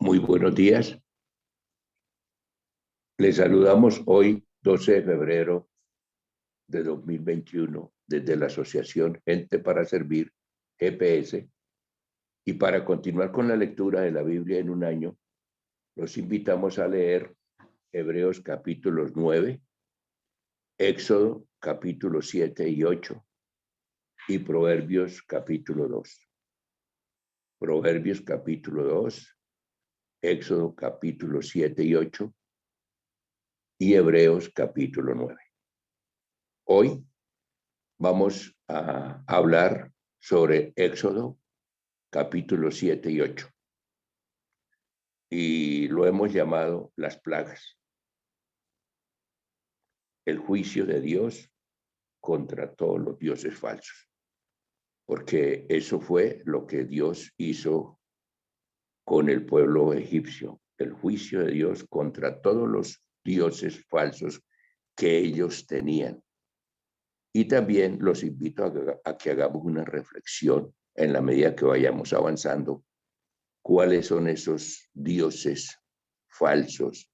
Muy buenos días. Les saludamos hoy, 12 de febrero de 2021, desde la Asociación Gente para Servir, GPS. Y para continuar con la lectura de la Biblia en un año, los invitamos a leer Hebreos capítulos 9, Éxodo capítulos 7 y 8 y Proverbios capítulo 2. Proverbios capítulo 2, Éxodo capítulo 7 y 8 y Hebreos capítulo 9. Hoy vamos a hablar sobre Éxodo capítulos 7 y 8 y lo hemos llamado las plagas, el juicio de Dios contra todos los dioses falsos, porque eso fue lo que Dios hizo con el pueblo egipcio, el juicio de Dios contra todos los dioses falsos que ellos tenían. Y también los invito a que hagamos una reflexión en la medida que vayamos avanzando. ¿Cuáles son esos dioses falsos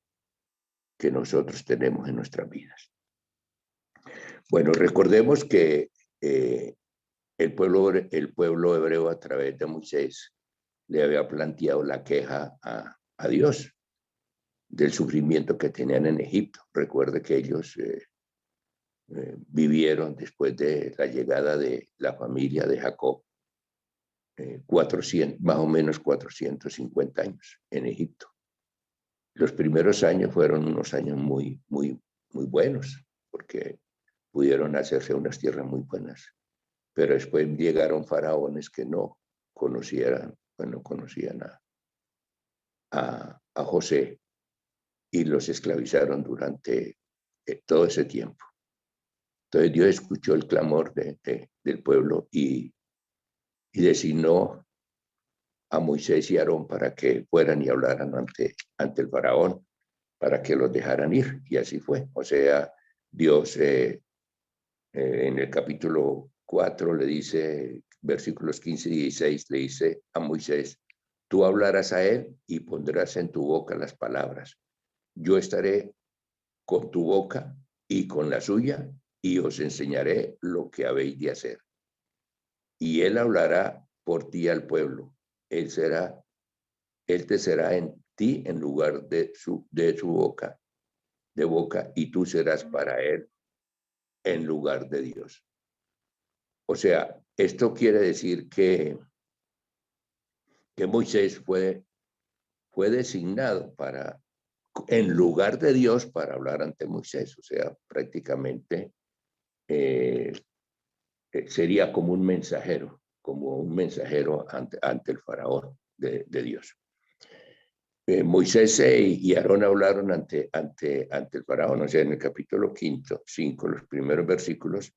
que nosotros tenemos en nuestras vidas? Bueno, recordemos que el pueblo hebreo a través de Moisés le había planteado la queja a Dios del sufrimiento que tenían en Egipto. Recuerde que ellos vivieron después de la llegada de la familia de Jacob 400, más o menos 450 años en Egipto. Los primeros años fueron unos años muy buenos, porque pudieron hacerse unas tierras muy buenas. Pero después llegaron faraones que no conocían a José y los esclavizaron durante todo ese tiempo. Entonces Dios escuchó el clamor del pueblo y designó a Moisés y Aarón para que fueran y hablaran ante el faraón, para que los dejaran ir. Y así fue. O sea, Dios en el capítulo 4 le dice, versículos 15 y 16, le dice a Moisés: tú hablarás a él y pondrás en tu boca las palabras. Yo estaré con tu boca y con la suya, y os enseñaré lo que habéis de hacer. Y él hablará por ti al pueblo. Él te será en ti en lugar de su boca, y tú serás para él en lugar de Dios. O sea, esto quiere decir que Moisés fue designado en lugar de Dios para hablar ante Moisés. O sea, prácticamente sería como un mensajero ante el faraón de Dios. Moisés y Aarón hablaron ante el faraón. O sea, en el capítulo 5, los primeros versículos,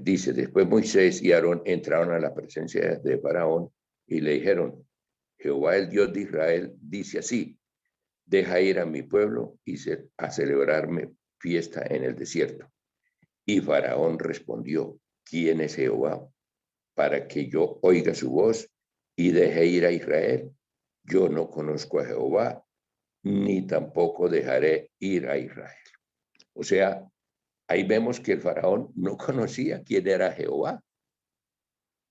dice: después Moisés y Aarón entraron a la presencia de faraón y le dijeron: Jehová, el Dios de Israel, dice así: deja ir a mi pueblo a celebrarme fiesta en el desierto. Y faraón respondió: ¿quién es Jehová para que yo oiga su voz y deje ir a Israel? Yo no conozco a Jehová, ni tampoco dejaré ir a Israel. O sea, ahí vemos que el faraón no conocía quién era Jehová,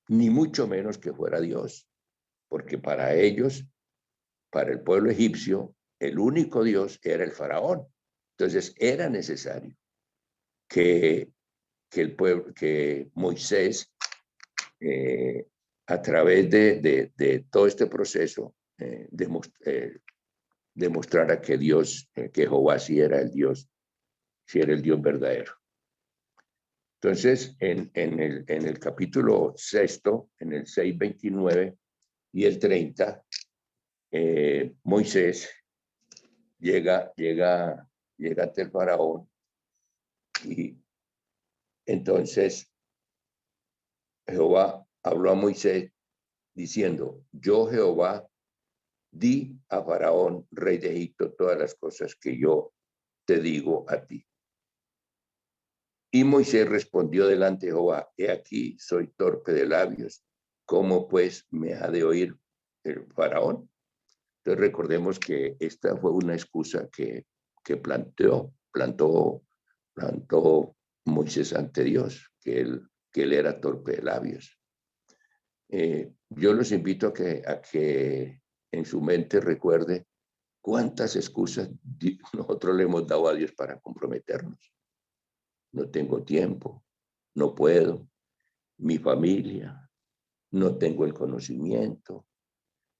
ni mucho menos que fuera Dios, porque para ellos, para el pueblo egipcio, el único Dios era el faraón. Entonces era necesario que Moisés, a través de todo este proceso, demostrara que Dios, que Jehová sí era el Dios verdadero. Entonces, en el capítulo 6, en el 6, 29 y el 30, Moisés llega ante el faraón, y entonces Jehová habló a Moisés diciendo: yo, Jehová, di a faraón, rey de Egipto, todas las cosas que yo te digo a ti. Y Moisés respondió delante de Jehová: he aquí, soy torpe de labios, ¿cómo pues me ha de oír el faraón? Entonces recordemos que esta fue una excusa que plantó Moisés ante Dios, que él era torpe de labios. Yo los invito a que en su mente recuerde cuántas excusas nosotros le hemos dado a Dios para comprometernos. No tengo tiempo, no puedo, mi familia, no tengo el conocimiento.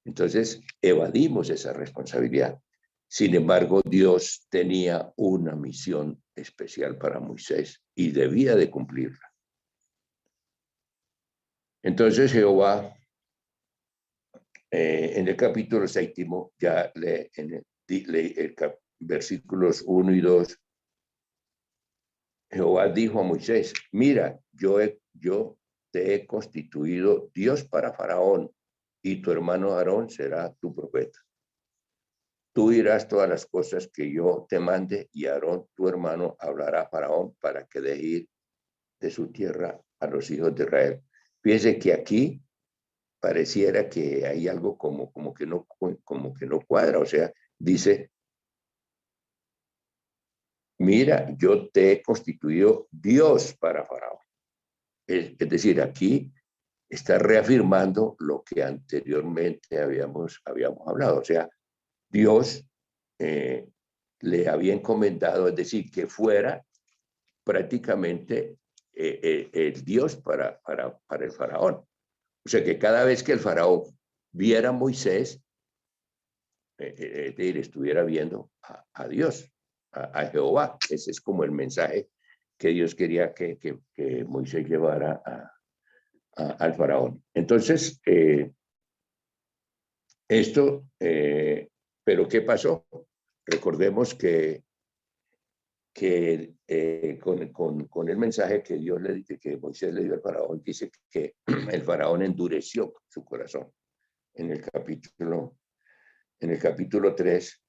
Entonces evadimos esa responsabilidad. Sin embargo, Dios tenía una misión especial para Moisés y debía de cumplirla. Entonces Jehová, en el capítulo 7, ya versículos 1 y 2, Jehová dijo a Moisés, mira, yo te he constituido Dios para Faraón y tu hermano Aarón será tu profeta. Tú dirás todas las cosas que yo te mande y Aarón, tu hermano, hablará a Faraón para que deje ir de su tierra a los hijos de Israel. Fíjense que aquí pareciera que hay algo como que no cuadra. O sea, dice, mira, yo te he constituido Dios para Faraón. Es decir, aquí está reafirmando lo que anteriormente habíamos hablado. O sea, Dios le había encomendado, es decir, que fuera prácticamente el Dios para el faraón. O sea, que cada vez que el faraón viera a Moisés, estuviera viendo a Dios, a Jehová. Ese es como el mensaje que Dios quería que Moisés llevara al faraón. Entonces, pero ¿qué pasó? Recordemos que con el mensaje que que Moisés le dio al faraón, dice que el faraón endureció su corazón. En el capítulo 3,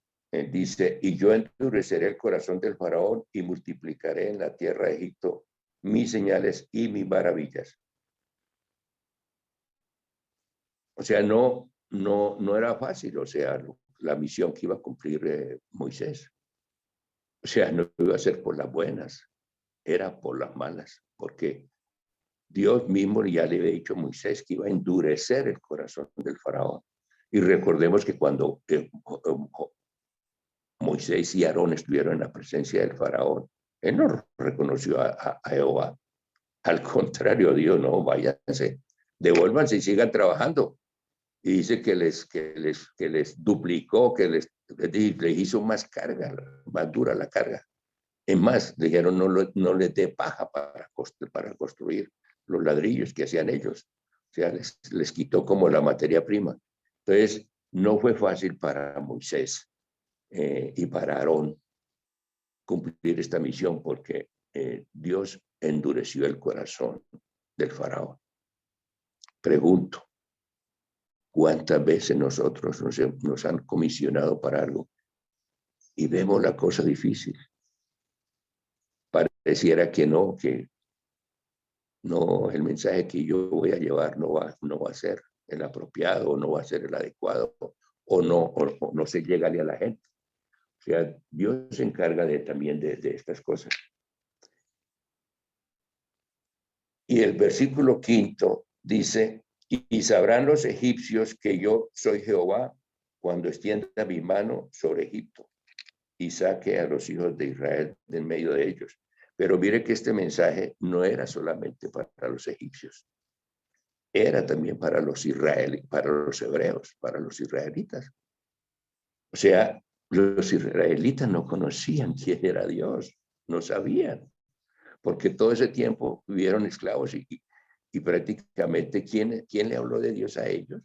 dice, y yo endureceré el corazón del faraón y multiplicaré en la tierra de Egipto mis señales y mis maravillas. O sea, no era fácil, o sea, la misión que iba a cumplir Moisés. O sea, no iba a ser por las buenas, era por las malas, porque Dios mismo ya le había dicho a Moisés que iba a endurecer el corazón del faraón. Y recordemos que cuando Moisés y Aarón estuvieron en la presencia del faraón, él no reconoció a Jehová. Al contrario, Dios, no, váyanse, devuélvanse y sigan trabajando. Y dice que les duplicó, que les hizo más carga, más dura la carga. Es más, dijeron, no les dé paja para construir los ladrillos que hacían ellos. O sea, les quitó como la materia prima. Entonces, no fue fácil para Moisés y para Aarón cumplir esta misión porque Dios endureció el corazón del faraón. Pregunto, ¿cuántas veces nosotros nos han comisionado para algo y vemos la cosa difícil? Pareciera que no, el mensaje que yo voy a llevar no va a ser el apropiado, o no va a ser el adecuado, o no se llega a la gente. O sea, Dios se encarga también de estas cosas. Y el versículo 5 dice, y sabrán los egipcios que yo soy Jehová cuando extienda mi mano sobre Egipto y saque a los hijos de Israel de en medio de ellos. Pero mire que este mensaje no era solamente para los egipcios, era también para los hebreos, para los israelitas. O sea, los israelitas no conocían quién era Dios, no sabían, porque todo ese tiempo vivieron esclavos y prácticamente ¿quién le habló de Dios a ellos?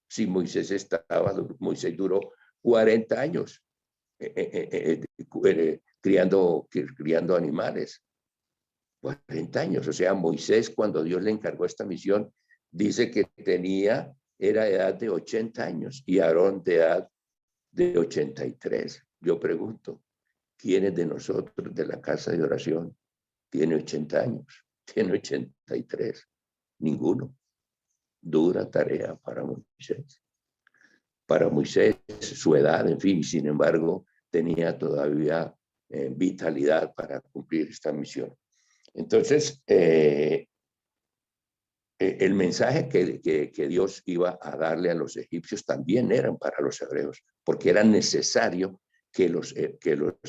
Si Moisés duró 40 años criando animales. 40 años, o sea, Moisés cuando Dios le encargó esta misión, dice que era de edad de 80 años y Aarón de edad de 83. Yo pregunto, ¿quiénes de nosotros de la casa de oración tiene 80 años? Tiene 83. Ninguno. Dura tarea para Moisés. para Moisés, su edad, en fin, sin embargo, tenía todavía vitalidad para cumplir esta misión. Entonces, el mensaje que Dios iba a darle a los egipcios también eran para los hebreos, porque era necesario que los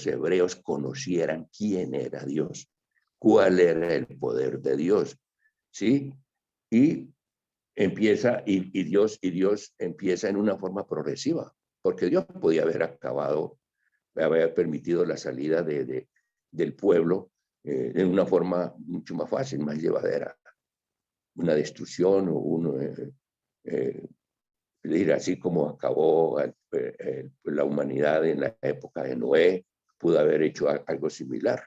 hebreos conocieran quién era Dios, cuál era el poder de Dios, ¿sí? Y Dios empieza en una forma progresiva, porque Dios podía haber acabado, haber permitido la salida del pueblo de una forma mucho más fácil, más llevadera, una destrucción o decir, así como acabó la humanidad en la época de Noé, pudo haber hecho algo similar,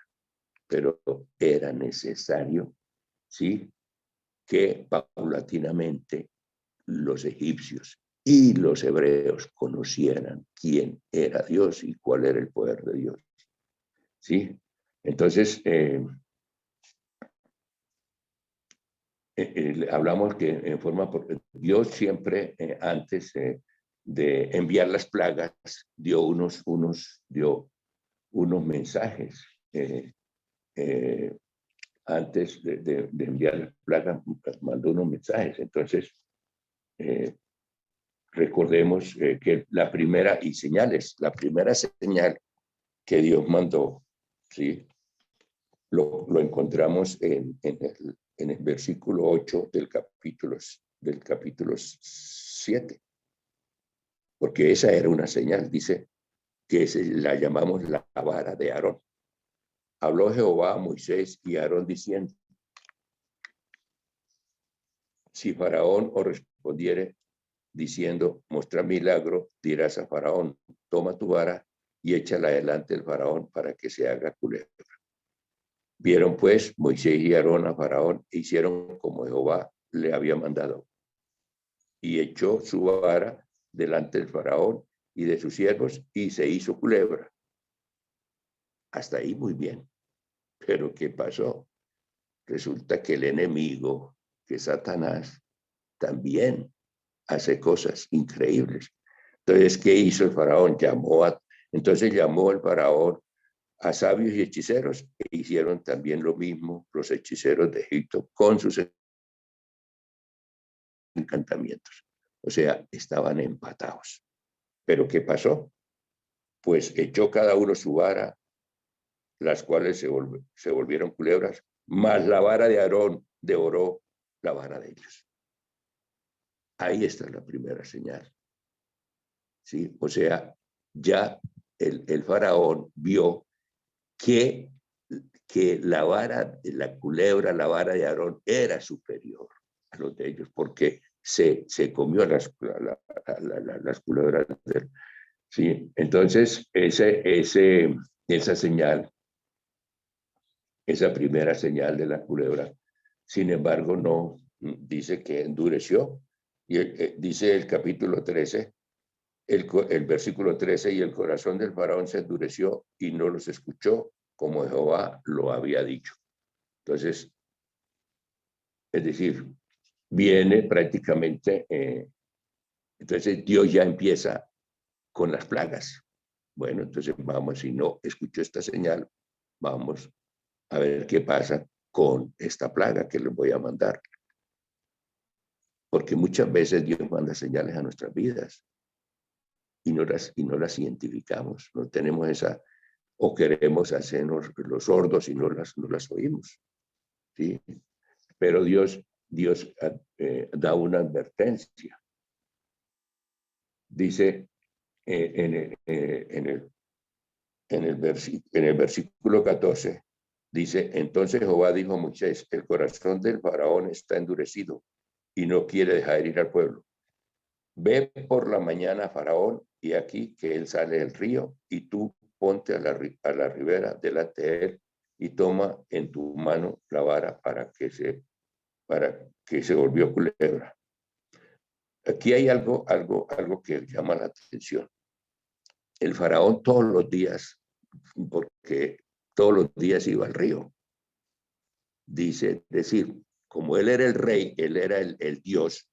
pero era necesario, ¿sí?, que paulatinamente los egipcios y los hebreos conocieran quién era Dios y cuál era el poder de Dios, ¿sí? Entonces, hablamos que en forma, Dios siempre antes de enviar las plagas dio unos mensajes. Antes de enviar las plagas mandó unos mensajes. Entonces, recordemos que la primera señal que Dios mandó, ¿sí?, lo encontramos en el versículo 8 del capítulo 7, porque esa era una señal, dice que la llamamos la vara de Aarón. Habló Jehová a Moisés y a Aarón diciendo: si Faraón os respondiere diciendo, muestra milagro, dirás a Faraón, toma tu vara y échala delante del Faraón para que se haga culebra. Vieron pues Moisés y Aarón a Faraón e hicieron como Jehová le había mandado. Y echó su vara delante del Faraón y de sus siervos y se hizo culebra. Hasta ahí muy bien. Pero ¿qué pasó? Resulta que el enemigo, que Satanás, también hace cosas increíbles. Entonces, ¿qué hizo el Faraón? Entonces llamó el Faraón a sabios y hechiceros e hicieron también lo mismo los hechiceros de Egipto con sus encantamientos. O sea, estaban empatados. ¿Pero qué pasó? Pues echó cada uno su vara, las cuales se volvieron culebras, más la vara de Aarón devoró la vara de ellos. Ahí está la primera señal, ¿sí? O sea, ya el faraón vio que la vara, la culebra, la vara de Aarón era superior a los de ellos, porque se comió las culebras de él. Sí, entonces esa señal, esa primera señal de la culebra, sin embargo, no dice que endureció. Y dice el capítulo 13, el versículo 13, y el corazón del faraón se endureció y no los escuchó como Jehová lo había dicho. Entonces, es decir, viene prácticamente, entonces Dios ya empieza con las plagas. Bueno, entonces vamos, si no escucho esta señal, vamos a ver qué pasa con esta plaga que les voy a mandar. Porque muchas veces Dios manda señales a nuestras vidas y no las identificamos, no tenemos esa, o queremos hacernos los sordos y no las oímos, ¿sí? Pero Dios da una advertencia. Dice en el versículo 14, dice, entonces Jehová dijo a Moisés, el corazón del faraón está endurecido y no quiere dejar ir al pueblo. Ve por la mañana a Faraón y aquí que él sale del río y tú ponte a la ribera delante de él y toma en tu mano la vara para que se volvió culebra. Aquí hay algo que llama la atención. El faraón todos los días, porque todos los días iba al río, decir, como él era el rey, él era el dios,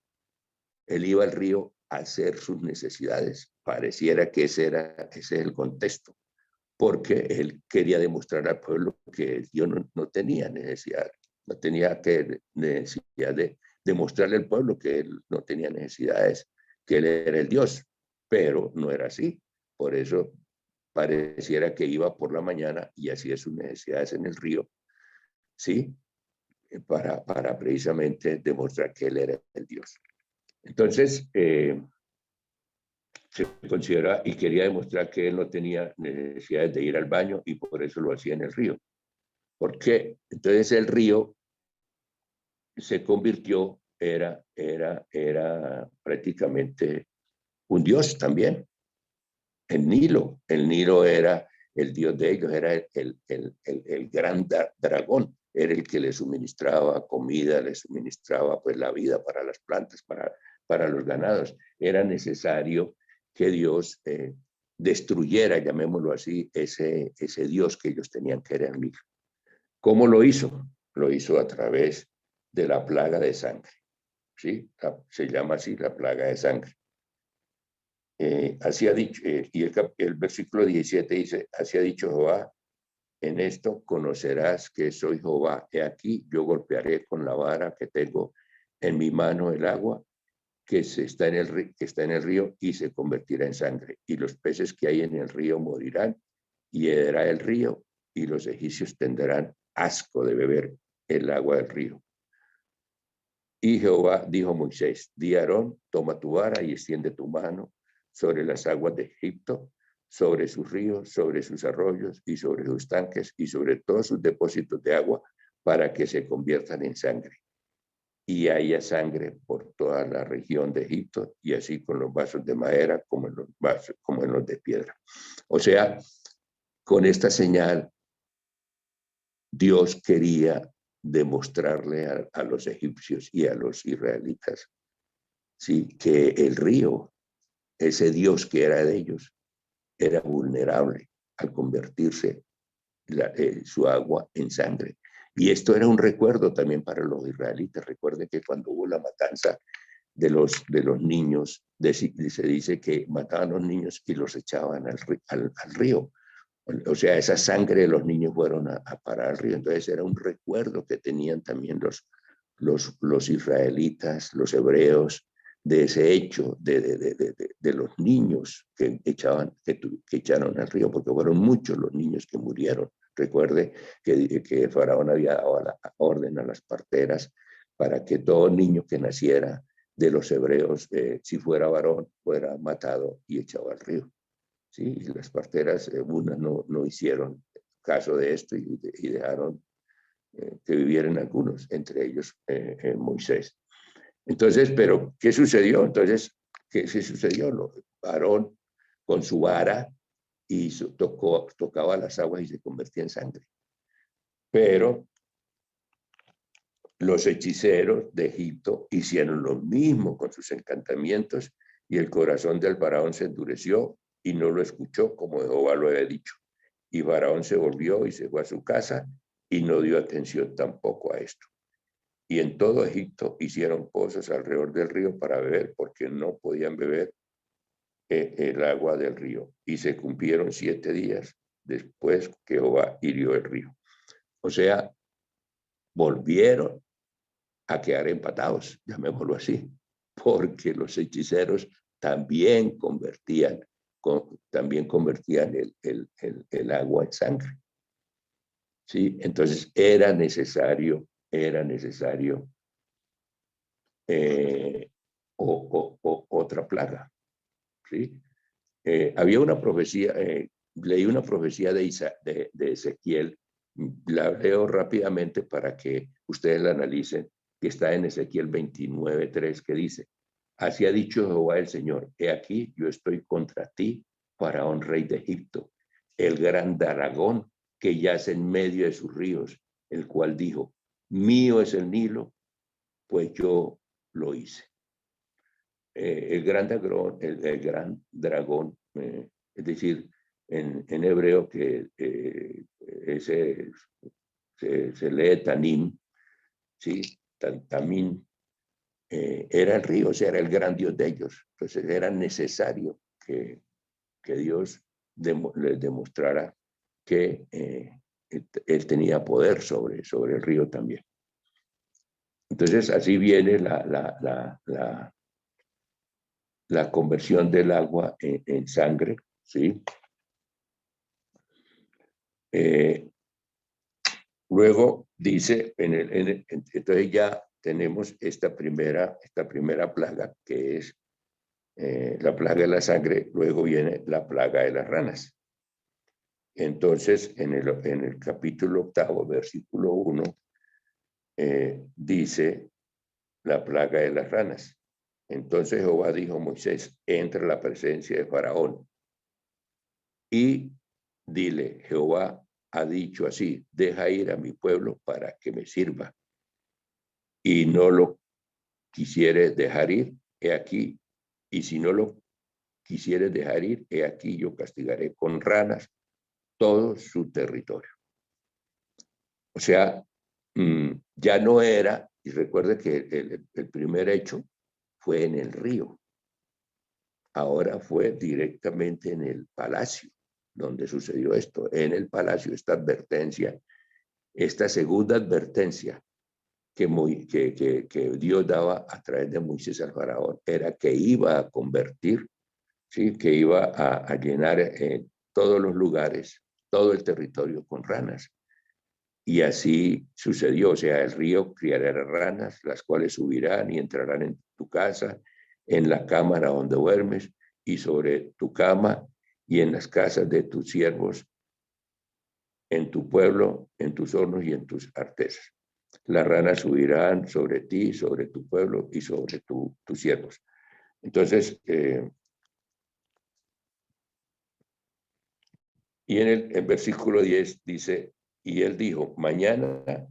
Él iba al río a hacer sus necesidades. Pareciera que ese es el contexto, porque él quería demostrar al pueblo que Dios no tenía necesidad, no tenía necesidad de demostrarle al pueblo que él no tenía necesidades, que él era el Dios, pero no era así. Por eso pareciera que iba por la mañana y hacía sus necesidades en el río, ¿sí? Para precisamente demostrar que él era el Dios. Entonces, se considera y quería demostrar que él no tenía necesidad de ir al baño y por eso lo hacía en el río. ¿Por qué? Entonces el río se convirtió, era prácticamente un dios también. El Nilo era el dios de ellos, era el gran dragón, era el que les suministraba comida, les suministraba pues la vida para las plantas, para los ganados. Era necesario que Dios destruyera, llamémoslo así, ese Dios que ellos tenían, que era el Nilo. ¿Cómo lo hizo? Lo hizo a través de la plaga de sangre, ¿sí? Se llama así la plaga de sangre. Así ha dicho, y el versículo 17 dice, así ha dicho Jehová, en esto conocerás que soy Jehová. He aquí, yo golpearé con la vara que tengo en mi mano el agua que está en el río y se convertirá en sangre. Y los peces que hay en el río morirán y herirá el río y los egipcios tendrán asco de beber el agua del río. Y Jehová dijo a Moisés, di a Aarón, toma tu vara y extiende tu mano sobre las aguas de Egipto, sobre sus ríos, sobre sus arroyos y sobre sus tanques y sobre todos sus depósitos de agua para que se conviertan en sangre. Y haya sangre por toda la región de Egipto y así con los vasos de madera como en los vasos, como en los de piedra. O sea, con esta señal Dios quería demostrarle a los egipcios y a los israelitas, ¿sí? Que el río, ese Dios que era de ellos, era vulnerable al convertirse su agua en sangre. Y esto era un recuerdo también para los israelitas. Recuerden que cuando hubo la matanza de los niños, se dice que mataban a los niños y los echaban al río. O sea, esa sangre de los niños fueron a parar al río. Entonces era un recuerdo que tenían también los israelitas, los hebreos, de ese hecho de los niños que echaron al río, porque fueron muchos los niños que murieron. Recuerde que Faraón había dado la orden a las parteras para que todo niño que naciera de los hebreos, si fuera varón, fuera matado y echado al río. ¿Sí? Y las parteras, unas no hicieron caso de esto y dejaron que vivieran algunos, entre ellos Moisés. Entonces, pero ¿qué sucedió? Entonces, ¿qué sucedió? Aarón con su vara y tocaba las aguas y se convertía en sangre. Pero los hechiceros de Egipto hicieron lo mismo con sus encantamientos y el corazón del faraón se endureció y no lo escuchó como Jehová lo había dicho. Y Faraón se volvió y se fue a su casa y no dio atención tampoco a esto. Y en todo Egipto hicieron pozos alrededor del río para beber, porque no podían beber el agua del río. Y se cumplieron 7 días después que Jehová hirió el río. O sea, volvieron a quedar empatados, llamémoslo así, porque los hechiceros también convertían el agua en sangre. ¿Sí? Entonces era necesario otra plaga. ¿Sí? Había una profecía, leí una profecía de Ezequiel, la leo rápidamente para que ustedes la analicen, que está en Ezequiel 29:3, que dice, así ha dicho Jehová el Señor, he aquí yo estoy contra ti, Faraón, rey de Egipto, el gran dragón que yace en medio de sus ríos, el cual dijo, mío es el Nilo, pues yo lo hice. El gran dragón, es decir, en hebreo que se lee Tanim, ¿sí? Tamín, era el río, o sea, era el gran Dios de ellos. Entonces era necesario que Dios les demostrara que él tenía poder sobre el río también. Entonces así viene la conversión del agua en sangre, ¿sí? Luego dice, entonces ya tenemos esta primera plaga, que es la plaga de la sangre. Luego viene la plaga de las ranas. Entonces, en el capítulo 8, versículo 1, dice la plaga de las ranas. Entonces Jehová dijo a Moisés: entra a la presencia de Faraón y dile: Jehová ha dicho así, deja ir a mi pueblo para que me sirva. Y no lo quisieres dejar ir, he aquí. Y si no lo quisieres dejar ir, he aquí yo castigaré con ranas todo su territorio. O sea, ya no era, y recuerde que el primer hecho fue en el río. Ahora fue directamente en el palacio donde sucedió esto. En el palacio, esta advertencia, esta segunda advertencia que Dios daba a través de Moisés al faraón, era que iba a convertir, ¿sí? Que iba a llenar todos los lugares, todo el territorio con ranas. Y así sucedió. O sea, el río criará ranas, las cuales subirán y entrarán en tu casa, en la cámara donde duermes, y sobre tu cama, y en las casas de tus siervos, en tu pueblo, en tus hornos y en tus artesas. Las ranas subirán sobre ti, sobre tu pueblo y sobre tus siervos. Entonces, y en el versículo 10 dice: y él dijo, mañana,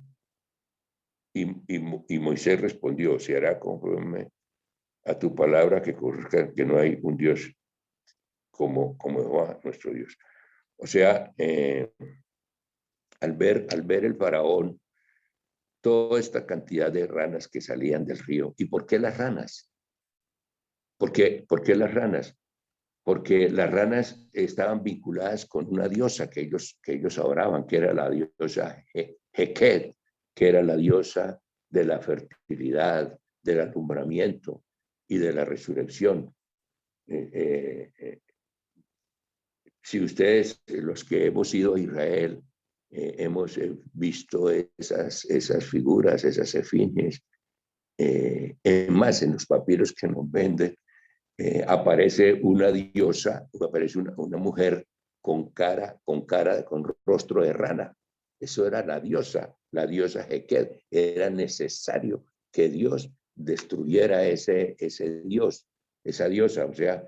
y Moisés respondió, se hará conforme a tu palabra, que conozcan que no hay un Dios como Jehová, nuestro Dios. O sea, al ver el faraón toda esta cantidad de ranas que salían del río. ¿Y por qué las ranas? ¿Por qué las ranas? Porque las ranas estaban vinculadas con una diosa que ellos adoraban, que era la diosa Heket, que era la diosa de la fertilidad, del alumbramiento y de la resurrección. Si ustedes, los que hemos ido a Israel, hemos visto esas figuras, esas efigies, más en los papiros que nos venden, aparece una diosa, aparece una mujer con rostro de rana. Eso era la diosa Heket. Era necesario que Dios destruyera ese dios, esa diosa. O sea,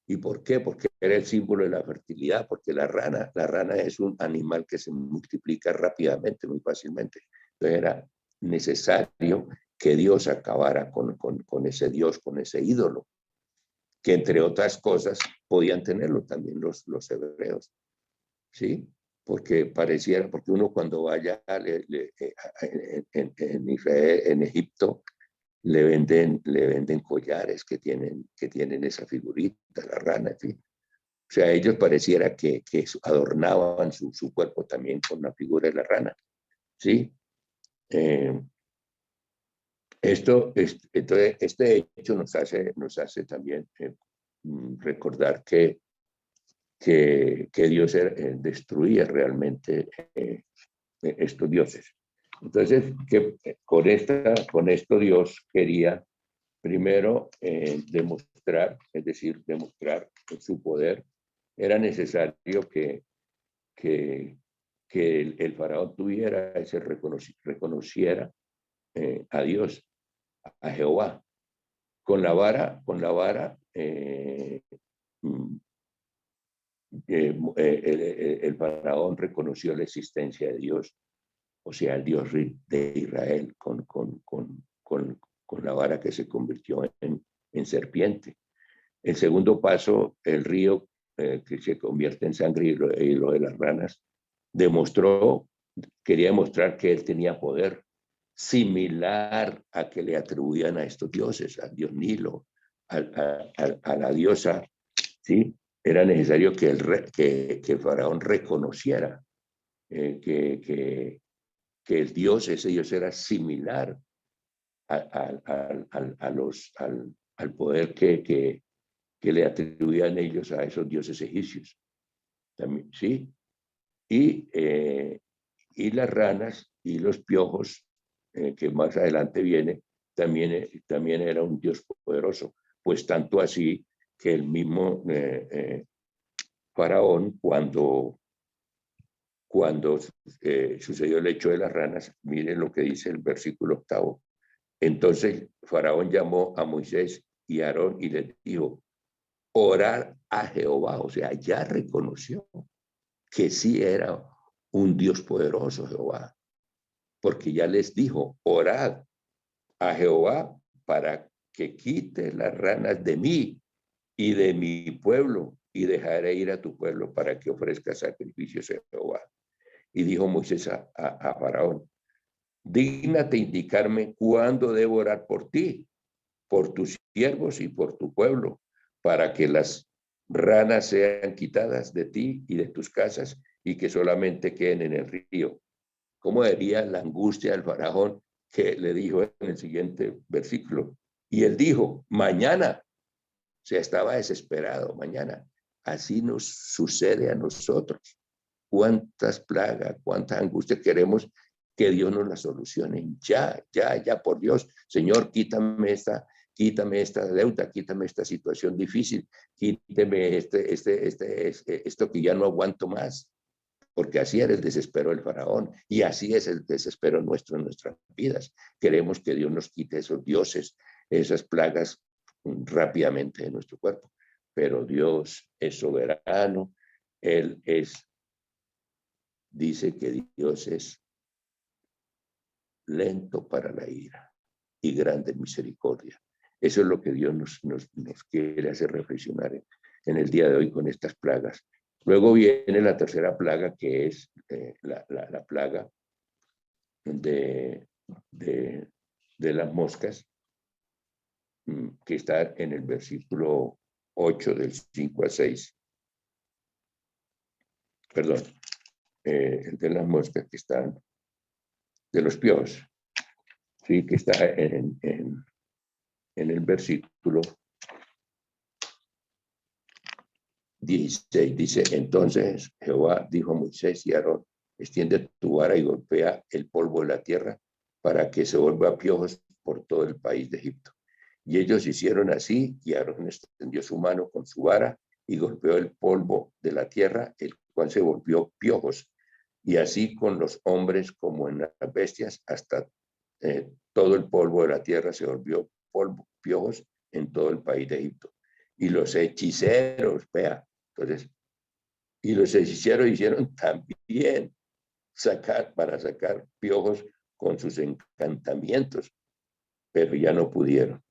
¿y por qué? Porque era el símbolo de la fertilidad, porque la rana es un animal que se multiplica rápidamente, muy fácilmente. Entonces era necesario que Dios acabara con ese Dios, con ese ídolo, que entre otras cosas podían tenerlo también los hebreos, ¿sí? Porque uno cuando vaya en Israel, en Egipto, le venden collares que tienen esa figurita, la rana, en fin. O sea, ellos pareciera que adornaban su cuerpo también con la figura de la rana, ¿sí? Entonces, este hecho nos hace también recordar que Dios destruía realmente estos dioses. Entonces, con esto Dios quería primero demostrar, es decir, demostrar su poder. Era necesario que el faraón tuviera reconociera a Dios, a Jehová. Con la vara, el faraón reconoció la existencia de Dios, o sea, el Dios de Israel, con la vara que se convirtió en serpiente. El segundo paso, el río que se convierte en sangre, y lo de las ranas, quería demostrar que él tenía poder, similar a que le atribuían a estos dioses, al dios Nilo, a la diosa, ¿sí? Era necesario que el faraón reconociera que el dios, ese dios era similar al poder que le atribuían ellos a esos dioses egipcios. También, ¿sí? Y las ranas y los piojos, que más adelante viene, también era un dios poderoso. Pues tanto así que el mismo faraón, cuando sucedió el hecho de las ranas, miren lo que dice el versículo 8. Entonces faraón llamó a Moisés y a Aarón y les dijo, orar a Jehová. O sea, ya reconoció que sí era un Dios poderoso Jehová, porque ya les dijo, orad a Jehová para que quite las ranas de mí y de mi pueblo, y dejaré ir a tu pueblo para que ofrezca sacrificios a Jehová. Y dijo Moisés a Faraón, dígnate indicarme cuándo debo orar por ti, por tus siervos y por tu pueblo, para que las ranas sean quitadas de ti y de tus casas y que solamente queden en el río. ¿Cómo vería la angustia del faraón que le dijo en el siguiente versículo? Y él dijo, mañana. O sea, estaba desesperado, mañana. Así nos sucede a nosotros. Cuántas plagas, cuántas angustias queremos que Dios nos las solucione. Ya, por Dios. Señor, quítame esta deuda, quítame esta situación difícil, quítame esto que ya no aguanto más. Porque así era el desespero del faraón y así es el desespero nuestro en nuestras vidas. Queremos que Dios nos quite esos dioses, esas plagas rápidamente de nuestro cuerpo. Pero Dios es soberano, dice que Dios es lento para la ira y grande en misericordia. Eso es lo que Dios nos quiere hacer reflexionar en el día de hoy con estas plagas. Luego viene la tercera plaga, que es la plaga de, de las moscas, que está en el versículo 8 del 5 a 6. Perdón, de las moscas que están, de los piojos, sí, que está en el versículo 16. Dice, entonces Jehová dijo a Moisés y a Aarón, extiende tu vara y golpea el polvo de la tierra para que se vuelva piojos por todo el país de Egipto. Y ellos hicieron así, y Aarón extendió su mano con su vara y golpeó el polvo de la tierra, el cual se volvió piojos. Y así con los hombres como en las bestias, hasta todo el polvo de la tierra se volvió piojos en todo el país de Egipto. Y los hechiceros, vea, entonces, y los hechiceros hicieron también para sacar piojos con sus encantamientos, pero ya no pudieron.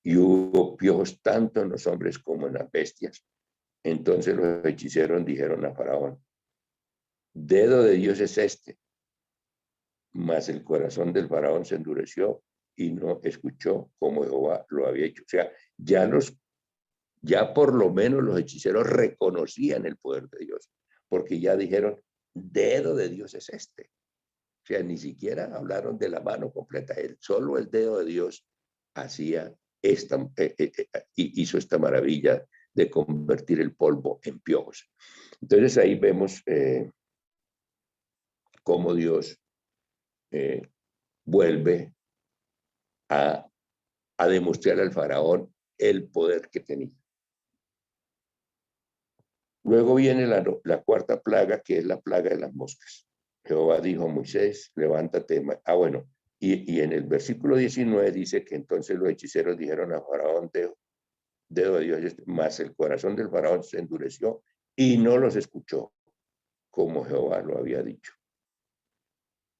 Y hubo piojos tanto en los hombres como en las bestias. Entonces los hechiceros dijeron a Faraón, dedo de Dios es este. Mas el corazón del Faraón se endureció y no escuchó como Jehová lo había hecho. O sea, ya por lo menos los hechiceros reconocían el poder de Dios, porque ya dijeron, dedo de Dios es este. O sea, ni siquiera hablaron de la mano completa. Solo el dedo de Dios hacía hizo esta maravilla de convertir el polvo en piojos. Entonces ahí vemos cómo Dios vuelve a demostrar al faraón el poder que tenía. Luego viene la cuarta plaga, que es la plaga de las moscas. Jehová dijo a Moisés, levántate. Bueno, y en el versículo 19 dice que entonces los hechiceros dijeron a Faraón, dedo de Dios, mas el corazón del Faraón se endureció y no los escuchó, como Jehová lo había dicho.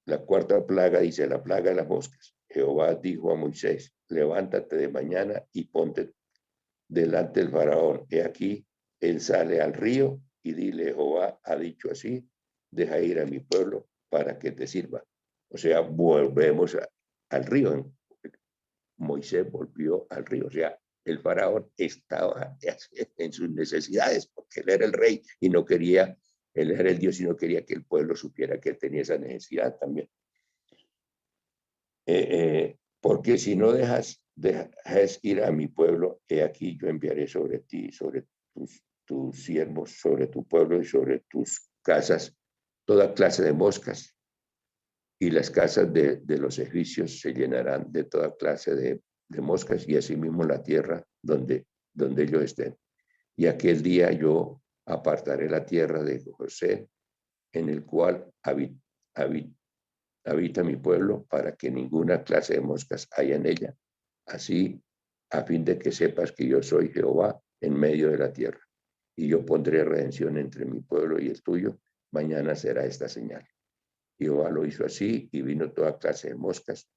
La cuarta plaga dice, la plaga de las moscas. Jehová dijo a Moisés, levántate de mañana y ponte delante del Faraón. He aquí, él sale al río y dile, Jehová ha dicho así, deja ir a mi pueblo para que te sirva. O sea, volvemos al río. Moisés volvió al río. O sea, el faraón estaba en sus necesidades porque él era el rey y no quería, él era el Dios y no quería que el pueblo supiera que él tenía esa necesidad también. Porque si no dejas ir a mi pueblo, he aquí yo enviaré sobre ti, sobre tus siervos, sobre tu pueblo y sobre tus casas, toda clase de moscas. Y las casas de los egipcios se llenarán de toda clase de moscas y asimismo la tierra donde ellos estén. Y aquel día yo apartaré la tierra de José, en el cual habita mi pueblo, para que ninguna clase de moscas haya en ella. Así, a fin de que sepas que yo soy Jehová en medio de la tierra. Y yo pondré redención entre mi pueblo y el tuyo. Mañana será esta señal. Jehová lo hizo así y vino toda clase de moscas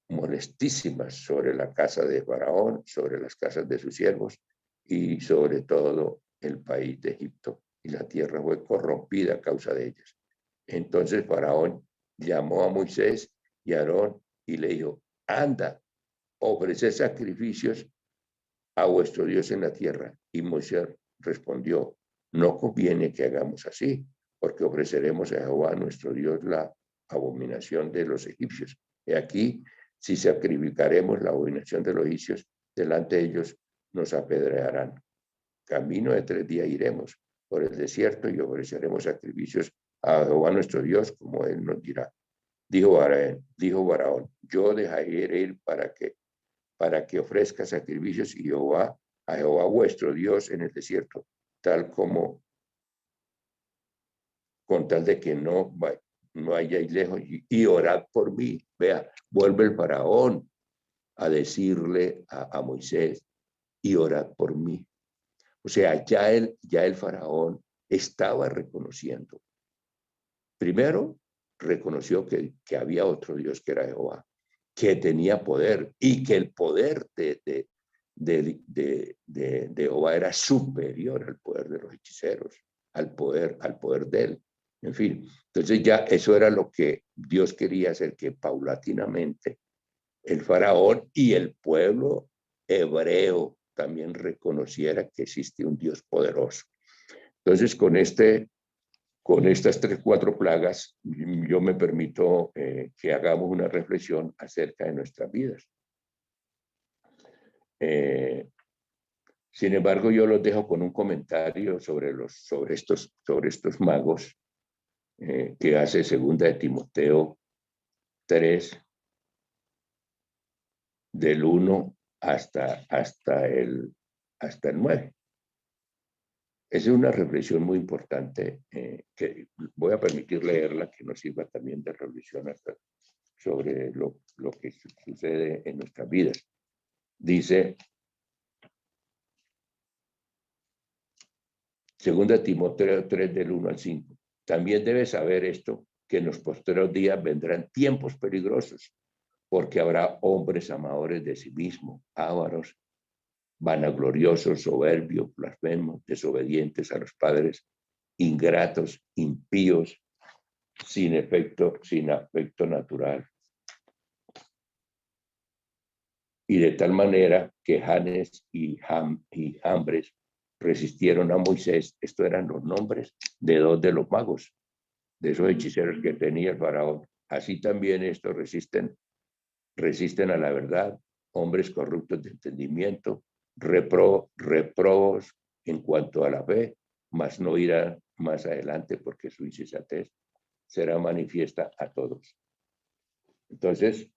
molestísimas sobre la casa de Faraón, sobre las casas de sus siervos y sobre todo el país de Egipto. Y la tierra fue corrompida a causa de ellas. Entonces Faraón llamó a Moisés y a Aarón y le dijo, anda, ofreced sacrificios a vuestro Dios en la tierra. Y Moisés respondió, no conviene que hagamos así, porque ofreceremos a Jehová nuestro Dios la abominación de los egipcios. Y aquí, si sacrificaremos la abominación de los egipcios, delante de ellos nos apedrearán. Camino de 3 días iremos por el desierto y ofreceremos sacrificios a Jehová nuestro Dios, como él nos dirá. Dijo Faraón, yo dejaré ir para que ofrezca sacrificios y a Jehová vuestro Dios en el desierto, con tal de que no hayáis lejos y orad por mí. Vea, vuelve el faraón a decirle a Moisés, y orad por mí. O sea, ya el faraón estaba reconociendo. Primero, reconoció que había otro Dios que era Jehová, que tenía poder y que el poder de Jehová era superior al poder de los hechiceros, al poder de él. En fin, entonces ya eso era lo que Dios quería hacer, que paulatinamente el faraón y el pueblo hebreo también reconociera que existe un Dios poderoso. Entonces, con estas 4 plagas, yo me permito que hagamos una reflexión acerca de nuestras vidas. Sin embargo, yo los dejo con un comentario sobre estos magos que hace 2 de Timoteo 3, del 1 hasta el 9. Esa es una reflexión muy importante que voy a permitir leerla, que nos sirva también de reflexión sobre lo que sucede en nuestras vidas. Dice, 2 Timoteo 3, del 1 al 5. También debes saber esto, que en los posteriores días vendrán tiempos peligrosos, porque habrá hombres amadores de sí mismos, ávaros, vanagloriosos, soberbios, blasfemos, desobedientes a los padres, ingratos, impíos, sin afecto natural. Y de tal manera que Janes y Jambres resistieron a Moisés. Estos eran los nombres de 2 de los magos, de esos hechiceros que tenía el faraón. Así también estos resisten a la verdad, hombres corruptos de entendimiento, reprobos en cuanto a la fe, mas no irán más adelante porque su insensatez será manifiesta a todos. Entonces,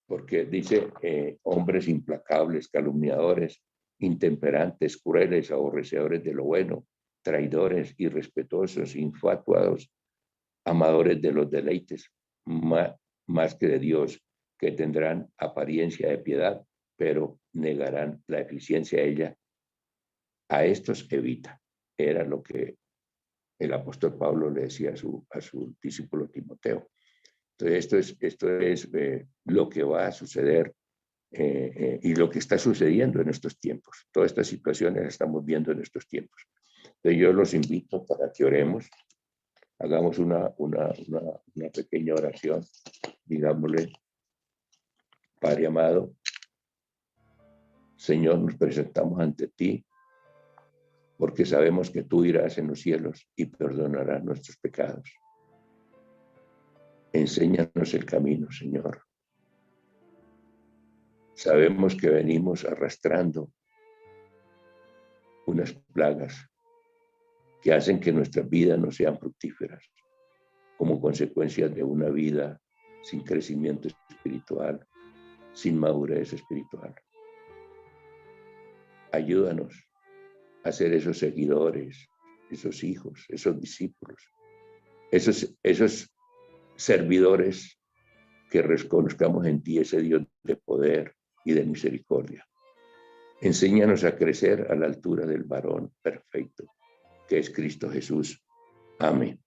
porque dice hombres implacables, calumniadores, intemperantes, crueles, aborrecedores de lo bueno, traidores, irrespetuosos, infatuados, amadores de los deleites, más que de Dios, que tendrán apariencia de piedad, pero negarán la eficiencia de ella. A estos evita. Era lo que el apóstol Pablo le decía a su discípulo Timoteo. Entonces, esto es lo que va a suceder y lo que está sucediendo en estos tiempos. Todas estas situaciones las estamos viendo en estos tiempos. Entonces, yo los invito para que oremos Hagamos una pequeña oración. Digámosle: Padre amado, Señor, nos presentamos ante ti porque sabemos que tú irás en los cielos y perdonarás nuestros pecados. Enséñanos el camino, Señor. Sabemos que venimos arrastrando unas plagas que hacen que nuestras vidas no sean fructíferas, como consecuencia de una vida sin crecimiento espiritual, sin madurez espiritual. Ayúdanos a ser esos seguidores, esos hijos, esos discípulos, esos servidores que reconozcamos en ti ese Dios de poder y de misericordia. Enséñanos a crecer a la altura del varón perfecto, que es Cristo Jesús. Amén.